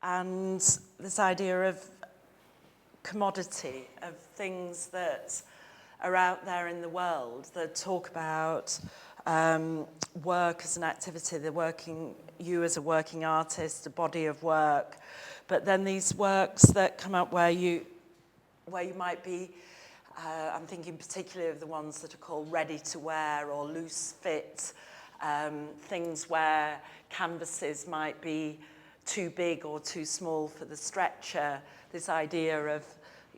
and this idea of commodity, of things that are out there in the world that talk about work as an activity, you as a working artist, a body of work, but then these works that come up where you might be, I'm thinking particularly of the ones that are called ready to wear or loose fit, things where canvases might be too big or too small for the stretcher, this idea of,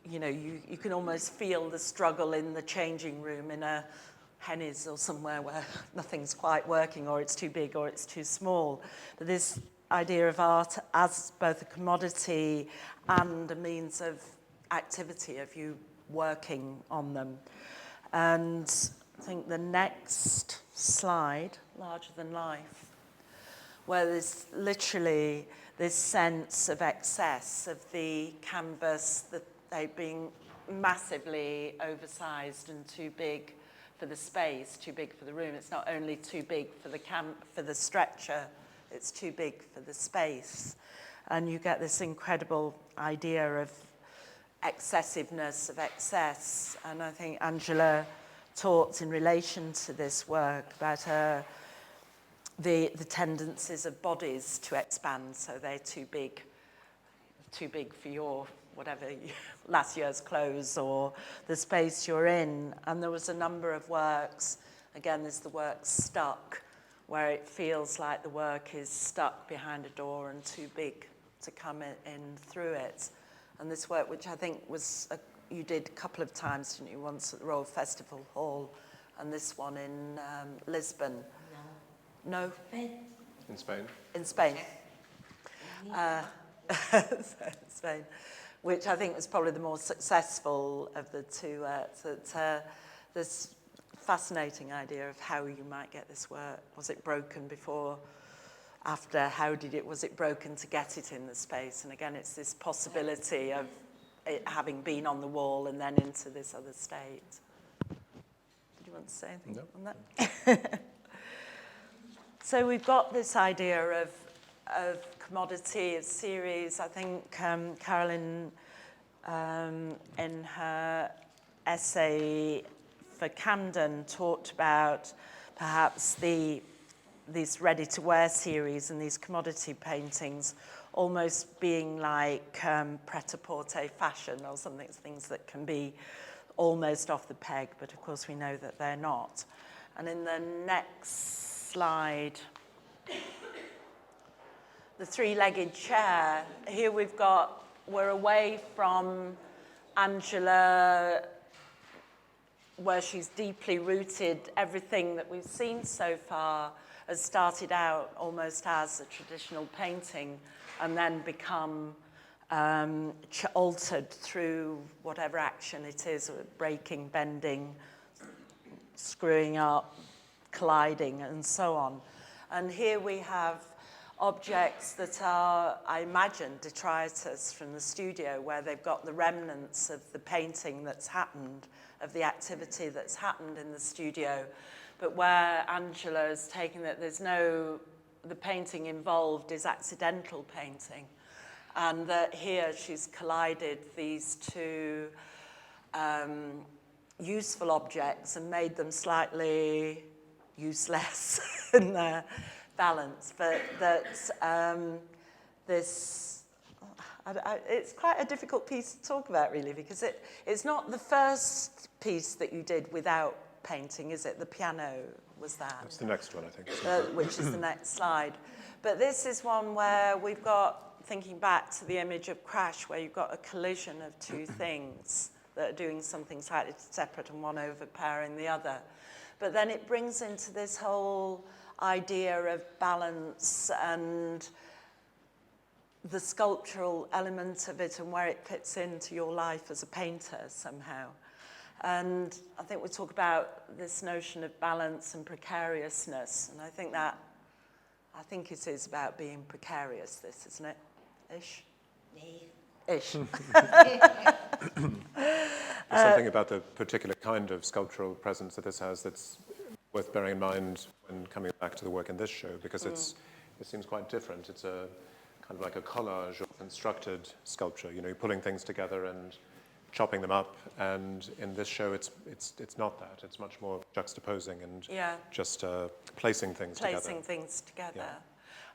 you can almost feel the struggle in the changing room in a Henny's or somewhere where nothing's quite working, or it's too big or it's too small. But this idea of art as both a commodity and a means of activity, of you working on them. And I think the next slide, larger than life, where there's literally this sense of excess of the canvas, that they being massively oversized and too big for the space, too big for the room. It's not only too big for the stretcher, it's too big for the space. And you get this incredible idea of excessiveness, of excess. And I think Angela talked in relation to this work about the tendencies of bodies to expand, so they're too big for your last year's clothes or the space you're in. And there was a number of works, again, there's the work Stuck, where it feels like the work is stuck behind a door and too big to come in through it. And this work, which I think you did a couple of times, didn't you? Once at the Royal Festival Hall, and this one in Lisbon. No? In Spain. In Spain. Spain, which I think was probably the more successful of the two. This fascinating idea of how you might get this work. Was it broken before, after? Was it broken to get it in the space? And again, it's this possibility of it having been on the wall and then into this other state. Did you want to say anything on that? So we've got this idea of commodity, of series. I think Carolyn, in her essay for Camden, talked about perhaps these ready-to-wear series and these commodity paintings almost being like pret-a-porter fashion or something, things that can be almost off the peg, but of course we know that they're not. And in the next slide, the three-legged chair. Here we're away from Angela, where she's deeply rooted. Everything that we've seen so far has started out almost as a traditional painting and then become altered through whatever action it is, breaking, bending, screwing up, colliding, and so on. And here we have objects that are, I imagine, detritus from the studio, where they've got the remnants of the painting that's happened, of the activity that's happened in the studio, but where Angela has taken that the painting involved is accidental painting, and that here she's collided these two useful objects and made them slightly useless in their balance, but that it's quite a difficult piece to talk about, really, because it's not the first piece that you did without painting, is it? The piano was that. That's the next one, I think. Which is the next slide. But this is one where we've got, thinking back to the image of Crash, where you've got a collision of two things that are doing something slightly separate and one overpowering the other. But then it brings into this whole idea of balance and the sculptural element of it and where it fits into your life as a painter somehow. And I think we talk about this notion of balance and precariousness, and I think it is about being precarious, this, isn't it? Ish? Ish. There's something about the particular kind of sculptural presence that this has that's worth bearing in mind when coming back to the work in this show, because it seems quite different. It's a kind of like a collage or constructed sculpture. You know, you're pulling things together and chopping them up. And in this show, it's not that. It's much more juxtaposing and just placing things together. Placing things together. Yeah.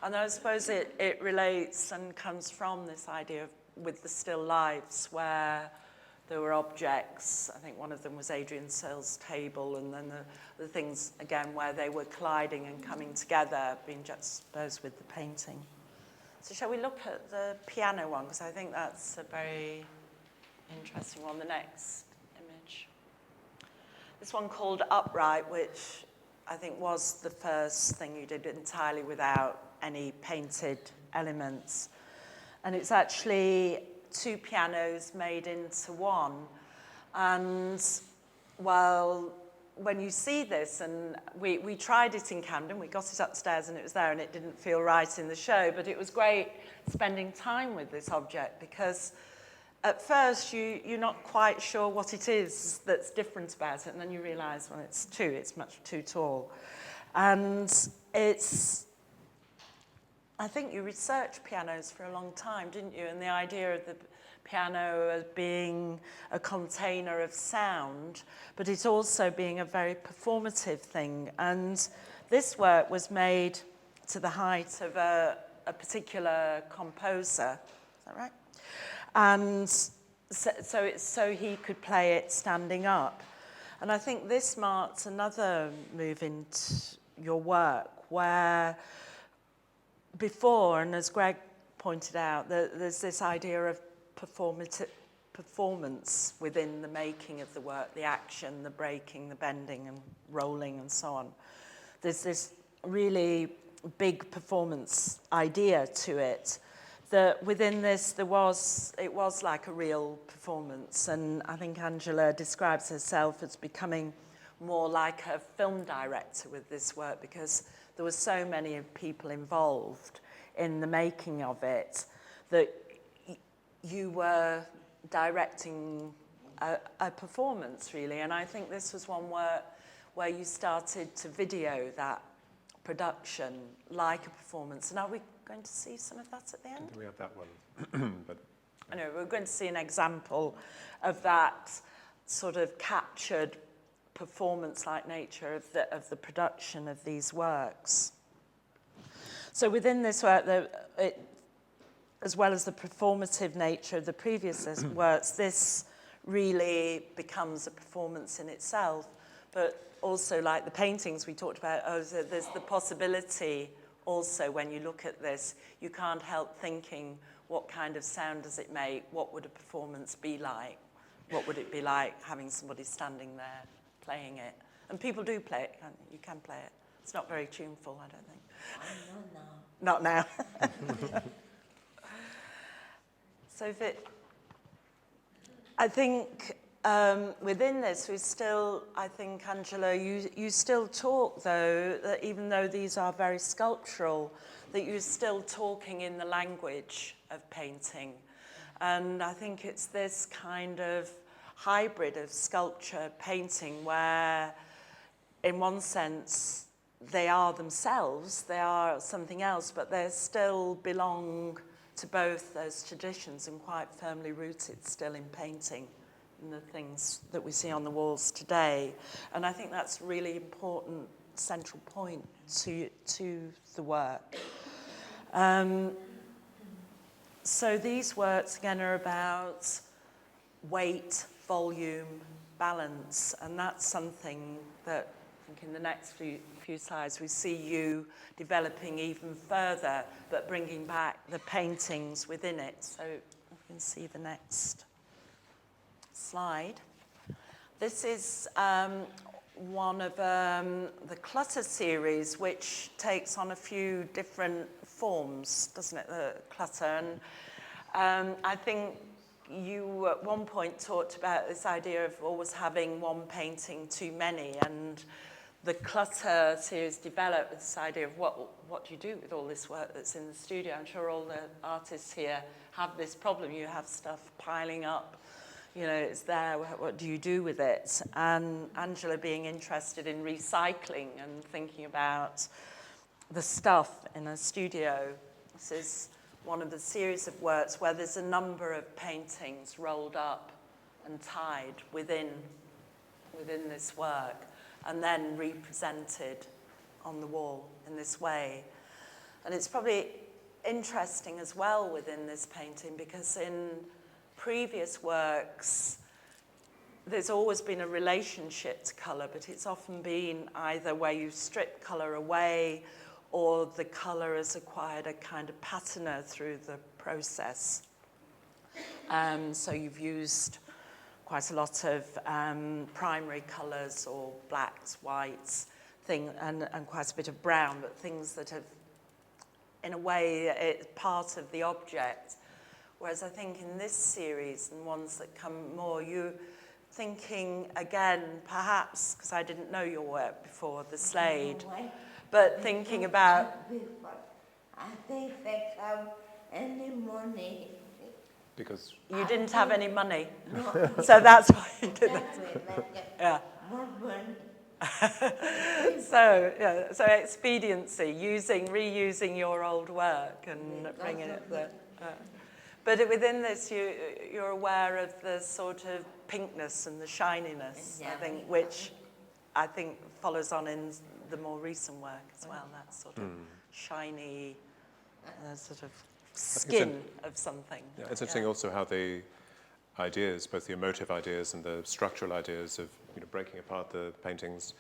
And I suppose it relates and comes from this idea of, with the still lifes, where there were objects. I think one of them was Adrian Searle's table, and then the things, again, where they were colliding and coming together, being juxtaposed with the painting. So shall we look at the piano one? Because I think that's a very interesting one, the next image. This one called Upright, which I think was the first thing you did entirely without any painted elements. And it's actually two pianos made into one. And, well, when you see this, and we tried it in Camden, we got it upstairs and it was there and it didn't feel right in the show, but it was great spending time with this object because at first you're not quite sure what it is that's different about it, and then you realise, well, it's much too tall. And I think you researched pianos for a long time, didn't you? And the idea of the piano as being a container of sound, but it also being a very performative thing. And this work was made to the height of a particular composer. Is that right? And so he could play it standing up. And I think this marks another move into your work where before, and as Greg pointed out, there's this idea of performance within the making of the work, the action, the breaking, the bending and rolling and so on. There's this really big performance idea to it, that within this it was like a real performance, and I think Angela describes herself as becoming more like a film director with this work because there were so many people involved in the making of it that you were directing a performance, really. And I think this was one where you started to video that production like a performance. And are we going to see some of that at the end? We have that one. But anyway, we're going to see an example of that sort of captured performance-like nature of the production of these works. So within this work, as well as the performative nature of the previous works, this really becomes a performance in itself. But also, like the paintings we talked about, so there's the possibility also when you look at this, you can't help thinking, what kind of sound does it make? What would a performance be like? What would it be like having somebody standing there playing it? And people do play it, can't you? You can play it. It's not very tuneful, I don't think. Not now. So I think within this, we still, I think, Angela, you still talk, though, that even though these are very sculptural, that you're still talking in the language of painting. And I think it's this kind of hybrid of sculpture, painting, where, in one sense, they are themselves, they are something else, but they still belong to both those traditions and quite firmly rooted still in painting and the things that we see on the walls today. And I think that's a really important central point to the work. So these works, again, are about weight, volume, balance, and that's something that I think in the next few slides we see you developing even further, but bringing back the paintings within it. So you can see the next slide. This is one of the clutter series, which takes on a few different forms, doesn't it, the clutter? And I think you at one point talked about this idea of always having one painting too many, and the clutter series developed this idea of what do you do with all this work that's in the studio? I'm sure all the artists here have this problem. You have stuff piling up, you know, it's there, what do you do with it? And Angela being interested in recycling and thinking about the stuff in a studio. This is one of the series of works where there's a number of paintings rolled up and tied within this work and then represented on the wall in this way. And it's probably interesting as well within this painting because in previous works there's always been a relationship to colour, but it's often been either where you strip colour away or the colour has acquired a kind of patina through the process. So you've used quite a lot of primary colours or blacks, whites, and quite a bit of brown, but things that have, in a way, it's part of the object. Whereas I think in this series and ones that come more, you're thinking again, perhaps, because I didn't know your work before, the Slade, but thinking about... I think they have any money. Because you didn't have any money, No. so that's why you did that. Yeah. More money. So expediency, reusing your old work and bringing it there. But within this, you're aware of the sort of pinkness and the shininess, I think, which I think follows on in the more recent work as well. That sort of shiny, sort of skin of something. Yeah, it's interesting also how the ideas, both the emotive ideas and the structural ideas of breaking apart the paintings,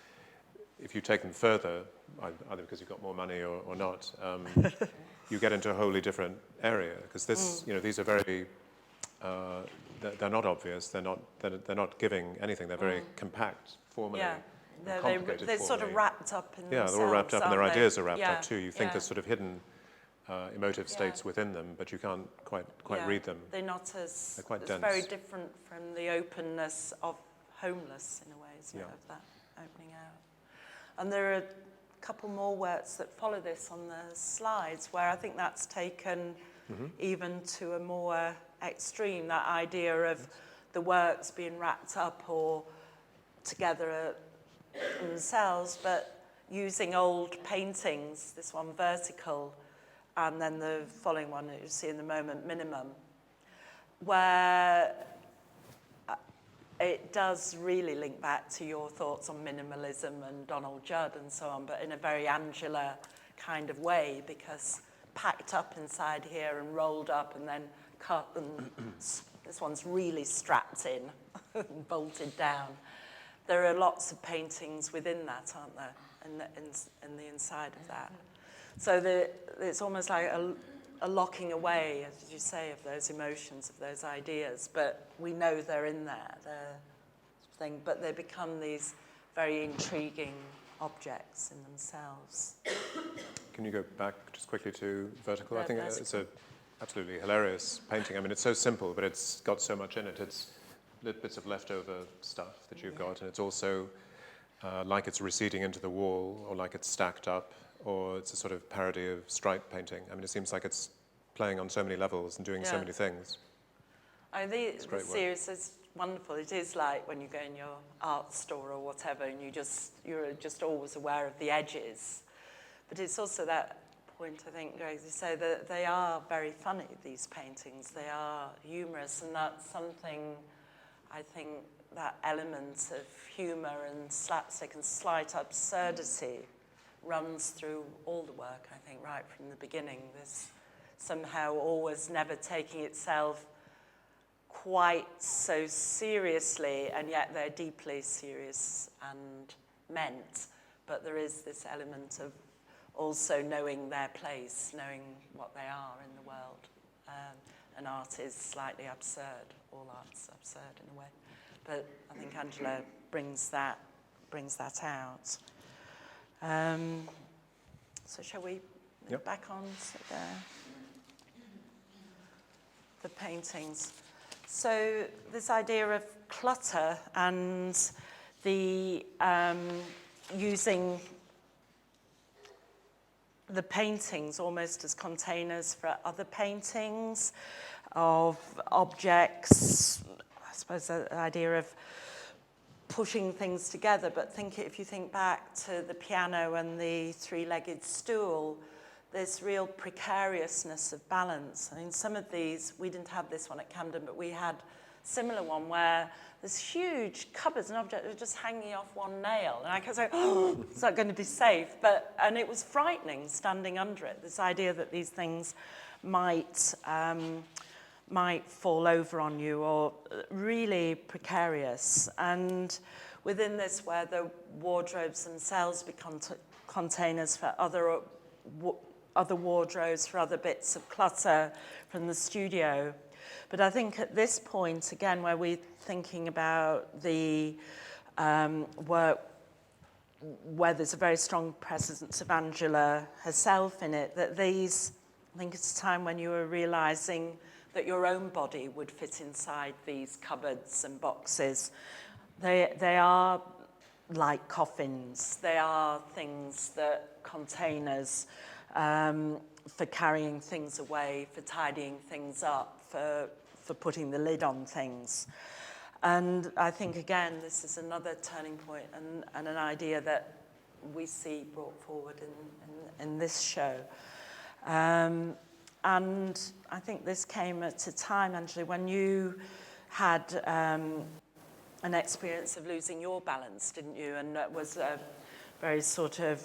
if you take them further, either because you've got more money or not, you get into a wholly different area. Because these are very, they're not obvious. They're not giving anything. They're very compact formally. Yeah. They're sort of wrapped up in themselves. Yeah, they're all wrapped up, and their ideas are wrapped yeah. up too. You think there's sort of hidden emotive states within them, but you can't quite read them. They're not as... They're quite it's dense. very different from the openness of Homeless, in a way, isn't it, of that opening out. And there are a couple more works that follow this on the slides, where I think that's taken even to a more extreme, that idea of the works being wrapped up or together themselves, but using old paintings, this one vertical, and then the following one that you see in the moment, minimum, where it does really link back to your thoughts on minimalism and Donald Judd and so on, but in a very Angela kind of way, because packed up inside here and rolled up and then cut, and this one's really strapped in and bolted down. There are lots of paintings within that, aren't there, in the inside of that. So it's almost like a locking away, as you say, of those emotions, of those ideas, but we know they're in there, but they become these very intriguing objects in themselves. Can you go back just quickly to Vertical? I think it's an absolutely hilarious painting. I mean, it's so simple, but it's got so much in it. It's little bits of leftover stuff that you've got, and it's also like it's receding into the wall, or like it's stacked up, or it's a sort of parody of stripe painting. I mean, it seems like it's playing on so many levels and doing so many things. The series is wonderful. It is like when you go in your art store or whatever, and you're just always aware of the edges. But it's also that point, I think, Greg, you say that they are very funny, these paintings. They are humorous, and that's something, I think, that element of humour and slapstick and slight absurdity runs through all the work, I think, right from the beginning. There's somehow always never taking itself quite so seriously, and yet they're deeply serious and meant. But there is this element of also knowing their place, knowing what they are in the world. And art is slightly absurd. All art's absurd in a way. But I think Angela brings that out. So shall we move back on to the paintings? So this idea of clutter and the using the paintings almost as containers for other paintings of objects. I suppose the idea of pushing things together, but if you think back to the piano and the three-legged stool, this real precariousness of balance. I mean, some of these, we didn't have this one at Camden, but we had a similar one where there's huge cupboards and objects that are just hanging off one nail. And I kept saying, oh, is that going to be safe? And it was frightening standing under it, this idea that these things might fall over on you, or really precarious. And within this, where the wardrobes themselves become containers for other wardrobes, for other bits of clutter from the studio. But I think at this point, again, where we're thinking about the work where there's a very strong presence of Angela herself in it, that these, I think it's a time when you were realizing that your own body would fit inside these cupboards and boxes. They are like coffins. They are things that containers for carrying things away, for tidying things up, for putting the lid on things. And I think, again, this is another turning point and an idea that we see brought forward in this show. And I think this came at a time, Angela, when you had an experience of losing your balance, didn't you? And that was a very sort of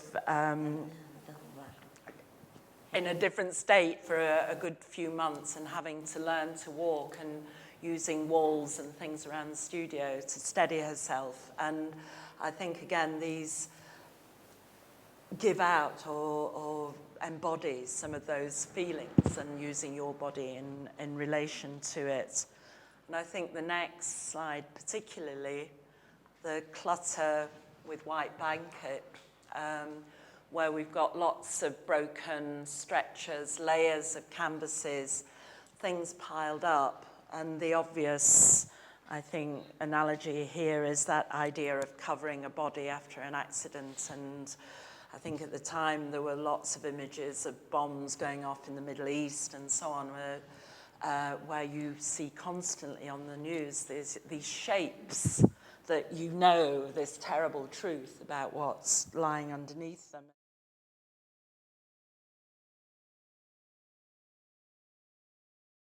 in a different state for a good few months, and having to learn to walk and using walls and things around the studio to steady herself. And I think, again, these give out or embody some of those feelings, and using your body in relation to it. And I think the next slide, particularly, the clutter with white blanket, where we've got lots of broken stretchers, layers of canvases, things piled up. And the obvious, I think, analogy here is that idea of covering a body after an accident. And I think at the time there were lots of images of bombs going off in the Middle East and so on, where you see constantly on the news these shapes that you know this terrible truth about what's lying underneath them.